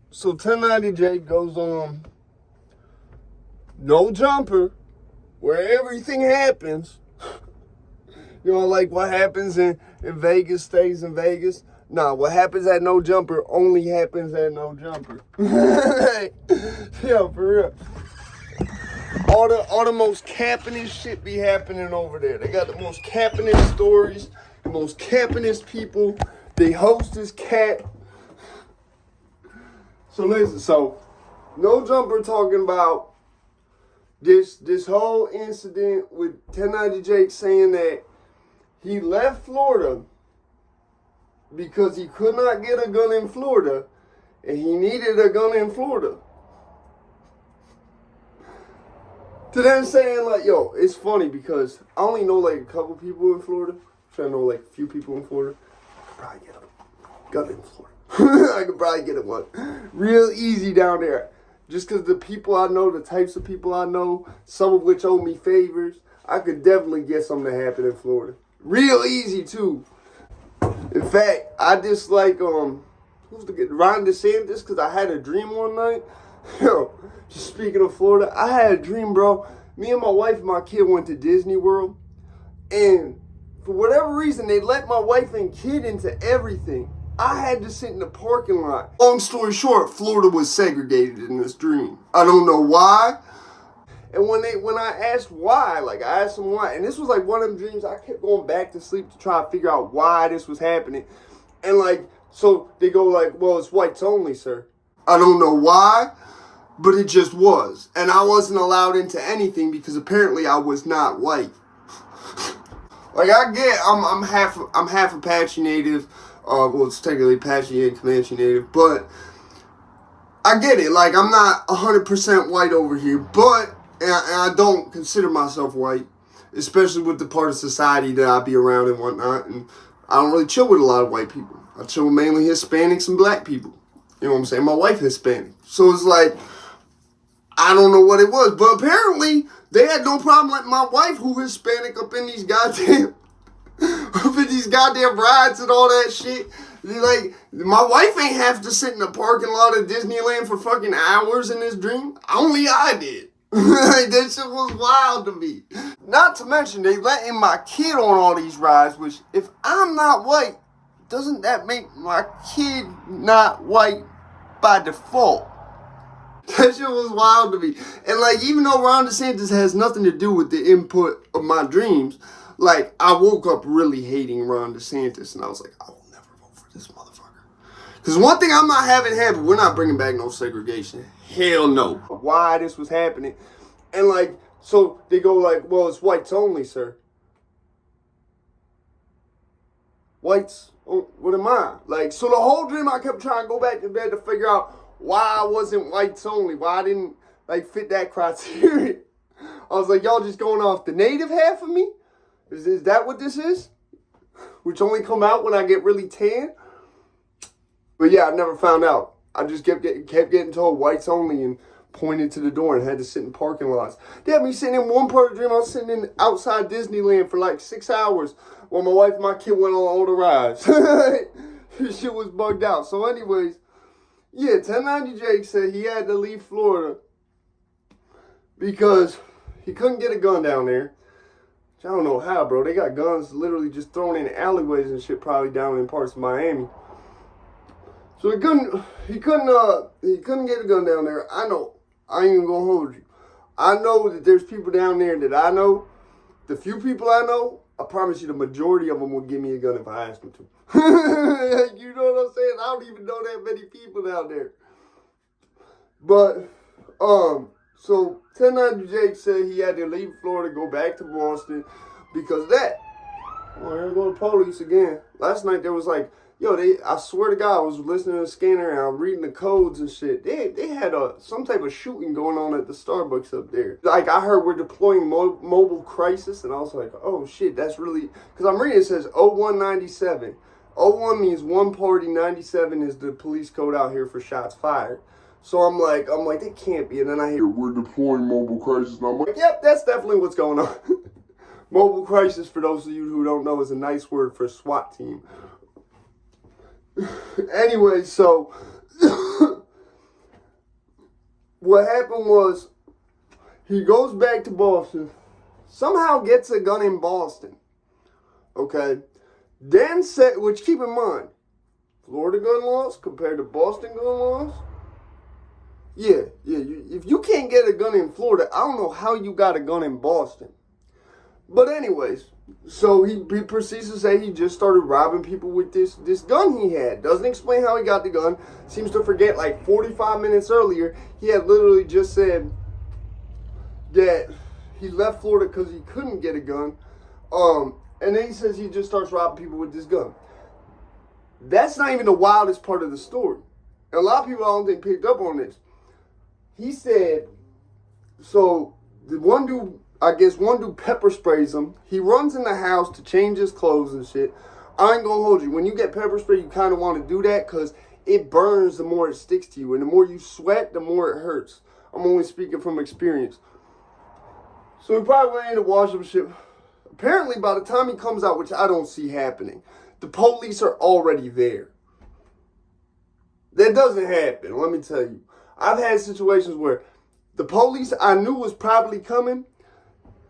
So 1090Jake goes on No Jumper, where everything happens. You know, like what happens in Vegas stays in Vegas. Nah, what happens at No Jumper only happens at No Jumper. Yo, for real. All the most campingest shit be happening over there. They got the most campingest stories, the most campingest people. They host this cat. So listen, No Jumper talking about this whole incident with 1090Jake saying that he left Florida because he could not get a gun in Florida and he needed a gun in Florida. To them saying like, yo, it's funny because I only know like a couple people in Florida. I'm trying to know like a few people in Florida. I could probably get a gun in Florida. I could probably get one. Real easy down there. Just because the people I know, the types of people I know, some of which owe me favors, I could definitely get something to happen in Florida. Real easy too. In fact, I dislike who's the good Ron DeSantis because I had a dream one night. Yo, just speaking of Florida, I had a dream, bro. Me and my wife and my kid went to Disney World, and for whatever reason, they let my wife and kid into everything. I had to sit in the parking lot. Long story short, Florida was segregated in this dream. I don't know why. And when I asked why, like I asked them why, and this was like one of them dreams, I kept going back to sleep to try to figure out why this was happening. And like, so they go like, well, it's whites only, sir. I don't know why, but it just was. And I wasn't allowed into anything because apparently I was not white. Like I get, I'm half Apache Native. Well, it's technically Apache and Comanche Native, but I get it. Like I'm not 100% white over here, but and I don't consider myself white, especially with the part of society that I be around and whatnot. And I don't really chill with a lot of white people. I chill with mainly Hispanics and black people. You know what I'm saying? My wife Hispanic, so it's like I don't know what it was, but apparently they had no problem letting my wife, who Hispanic, up in these goddamn rides and all that shit. Like, my wife ain't have to sit in the parking lot of Disneyland for fucking hours in this dream. Only I did. Like, that shit was wild to me. Not to mention, they letting my kid on all these rides, which, if I'm not white, doesn't that make my kid not white by default? That shit was wild to me. And, like, even though Ron DeSantis has nothing to do with the input of my dreams, like, I woke up really hating Ron DeSantis, and I was like, I will never vote for this motherfucker. Because one thing I'm not having happen, we're not bringing back no segregation. Hell no. Why this was happening. And, like, so they go like, well, it's whites only, sir. Whites? Oh, what am I? Like, so the whole dream I kept trying to go back to bed to figure out why I wasn't whites only, why I didn't, like, fit that criteria. I was like, y'all just going off the native half of me? Is that what this is? Which only come out when I get really tan? But yeah, I never found out. I just kept getting told whites only and pointed to the door and had to sit in parking lots. They had me sitting in one part of the dream. I was sitting in outside Disneyland for like 6 hours while my wife and my kid went on all the rides. This shit was bugged out. So anyways, yeah, 1090Jake said he had to leave Florida because he couldn't get a gun down there. I don't know how, bro. They got guns literally just thrown in alleyways and shit, probably down in parts of Miami. So he couldn't get a gun down there. I know. I ain't even gonna hold you. I know that there's people down there that I know. The few people I know, I promise you the majority of them will give me a gun if I ask them to. You know what I'm saying? I don't even know that many people down there. But, so 1090Jake said he had to leave Florida, go back to Boston because of that. Oh, here go the police again. Last night there was like, yo, I swear to God, I was listening to the scanner and I was reading the codes and shit. They had some type of shooting going on at the Starbucks up there. Like, I heard we're deploying mobile crisis, and I was like, oh shit, that's really, because I'm reading, it says 0197. 01 means one party, 97 is the police code out here for shots fired. So I'm like, that can't be. And then I hear, we're deploying mobile crisis. And I'm like, yep, that's definitely what's going on. Mobile crisis, for those of you who don't know, is a nice word for SWAT team. Anyway, so what happened was he goes back to Boston, somehow gets a gun in Boston. Okay? Then said, which keep in mind, Florida gun laws compared to Boston gun laws. Yeah. If you can't get a gun in Florida, I don't know how you got a gun in Boston. But anyways, so he proceeds to say he just started robbing people with this gun he had. Doesn't explain how he got the gun. Seems to forget like 45 minutes earlier, he had literally just said that he left Florida because he couldn't get a gun. And then he says he just starts robbing people with this gun. That's not even the wildest part of the story. And a lot of people I don't think picked up on this. He said, so the one dude pepper sprays him. He runs in the house to change his clothes and shit. I ain't gonna hold you. When you get pepper spray, you kind of want to do that because it burns the more it sticks to you. And the more you sweat, the more it hurts. I'm only speaking from experience. So he probably went in to wash up shit. Apparently, by the time he comes out, which I don't see happening, the police are already there. That doesn't happen, let me tell you. I've had situations where the police I knew was probably coming.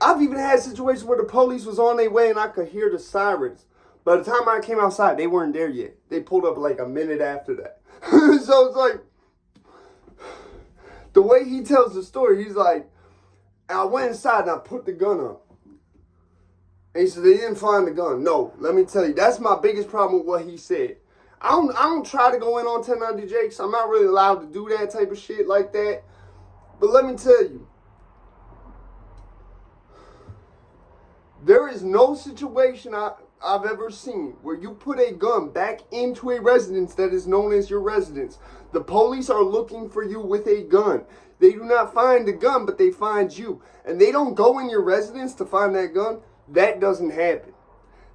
I've even had situations where the police was on their way and I could hear the sirens. By the time I came outside, they weren't there yet. They pulled up like a minute after that. So it's like, the way he tells the story, he's like, I went inside and I put the gun up. And he said, they didn't find the gun. No, let me tell you, that's my biggest problem with what he said. I don't try to go in on 1090jakes. I'm not really allowed to do that type of shit like that. But let me tell you, there is no situation I've ever seen where you put a gun back into a residence that is known as your residence. The police are looking for you with a gun. They do not find the gun, but they find you. And they don't go in your residence to find that gun. That doesn't happen.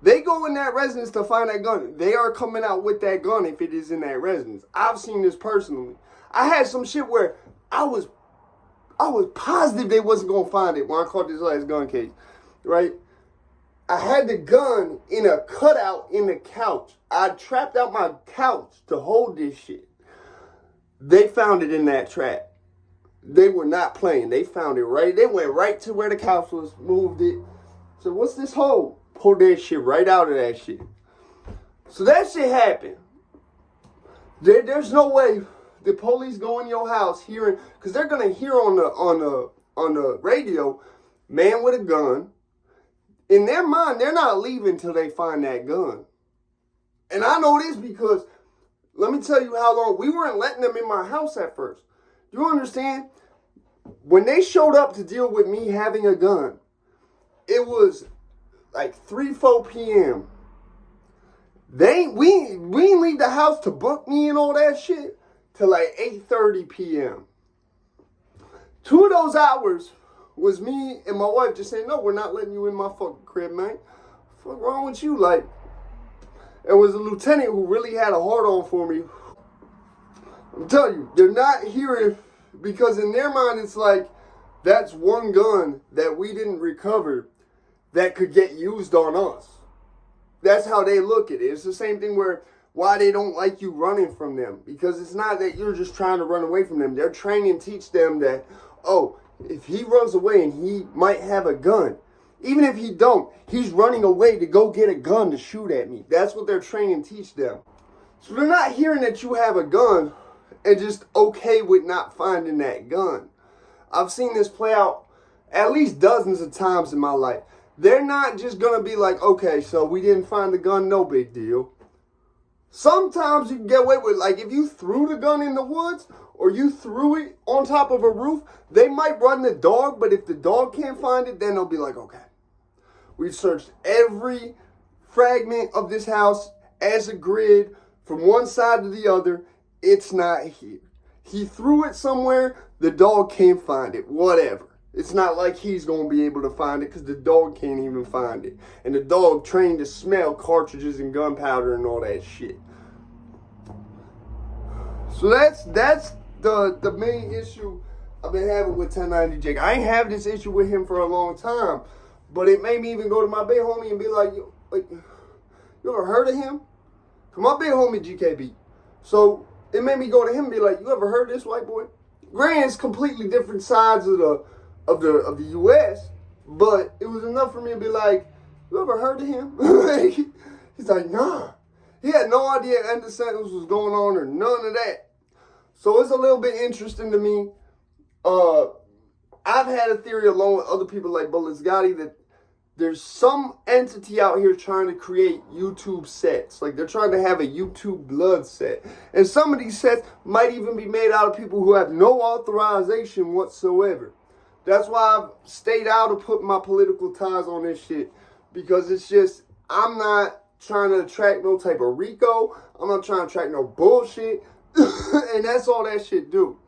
They go in that residence to find that gun. They are coming out with that gun if it is in that residence. I've seen this personally. I had some shit where I was positive they wasn't going to find it when I caught this last gun case, right? I had the gun in a cutout in the couch. I trapped out my couch to hold this shit. They found it in that trap. They were not playing. They found it right. They went right to where the couch was, moved it. So what's this hole? Pulled that shit right out of that shit. So that shit happened. There's no way the police go in your house hearing, because they're gonna hear on the radio, man with a gun. In their mind, they're not leaving till they find that gun. And I know this because, let me tell you how long, we weren't letting them in my house at first. Do you understand? When they showed up to deal with me having a gun, it was like 3-4 p.m. We didn't leave the house to book me and all that shit till like 8:30 p.m. 2 of those hours was me and my wife just saying, no, we're not letting you in my fucking crib, man. What's wrong with you? Like, there was a lieutenant who really had a hard on for me. I'm telling you, they're not hearing, because in their mind it's like, that's one gun that we didn't recover that could get used on us. That's how they look at it. It's the same thing where why they don't like you running from them. Because it's not that you're just trying to run away from them. They're trying and teach them that, oh, if he runs away and he might have a gun, even if he don't, he's running away to go get a gun to shoot at me. That's what they're training and teach them. So they're not hearing that you have a gun and just okay with not finding that gun. I've seen this play out at least dozens of times in my life. They're not just going to be like, okay, so we didn't find the gun, no big deal. Sometimes you can get away with, like, if you threw the gun in the woods or you threw it on top of a roof, they might run the dog, but if the dog can't find it, then they'll be like, okay, we've searched every fragment of this house as a grid from one side to the other. It's not here. He threw it somewhere, the dog can't find it, whatever. It's not like he's going to be able to find it because the dog can't even find it. And the dog trained to smell cartridges and gunpowder and all that shit. So that's the main issue I've been having with 1090Jake. I ain't had this issue with him for a long time. But it made me even go to my big homie and be like, you ever heard of him? Because my big homie GKB. So it made me go to him and be like, you ever heard of this white boy? granted, it's completely different sides of the U.S., but it was enough for me to be like, you ever heard of him? Like, he's like, nah. He had no idea end of sentence was going on or none of that. So it's a little bit interesting to me. I've had a theory along with other people like Bullets Gotti that there's some entity out here trying to create YouTube sets. Like, they're trying to have a YouTube blood set. And some of these sets might even be made out of people who have no authorization whatsoever. That's why I've stayed out of putting my political ties on this shit. Because it's just, I'm not trying to attract no type of RICO. I'm not trying to attract no bullshit. And that's all that shit do.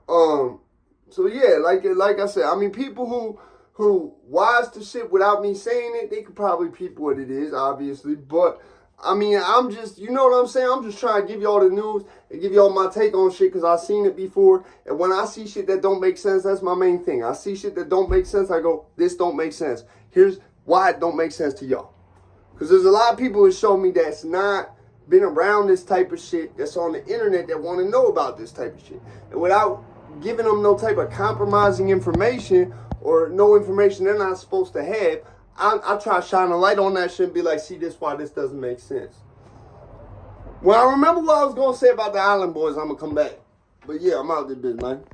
So yeah, like I said, I mean, people who wise to shit without me saying it, they could probably peep what it is, obviously. But, I mean, I'm just, you know what I'm saying? I'm just trying to give y'all the news and give y'all my take on shit because I've seen it before. And when I see shit that don't make sense, that's my main thing. I see shit that don't make sense, I go, this don't make sense. Here's why it don't make sense to y'all. Because there's a lot of people who show me that's not been around this type of shit, that's on the internet, that want to know about this type of shit. And without giving them no type of compromising information or no information they're not supposed to have, I try to shine a light on that shit and be like, see, this why this doesn't make sense. When I remember what I was going to say about the Island Boys, I'm going to come back. But yeah, I'm out of this bitch, man.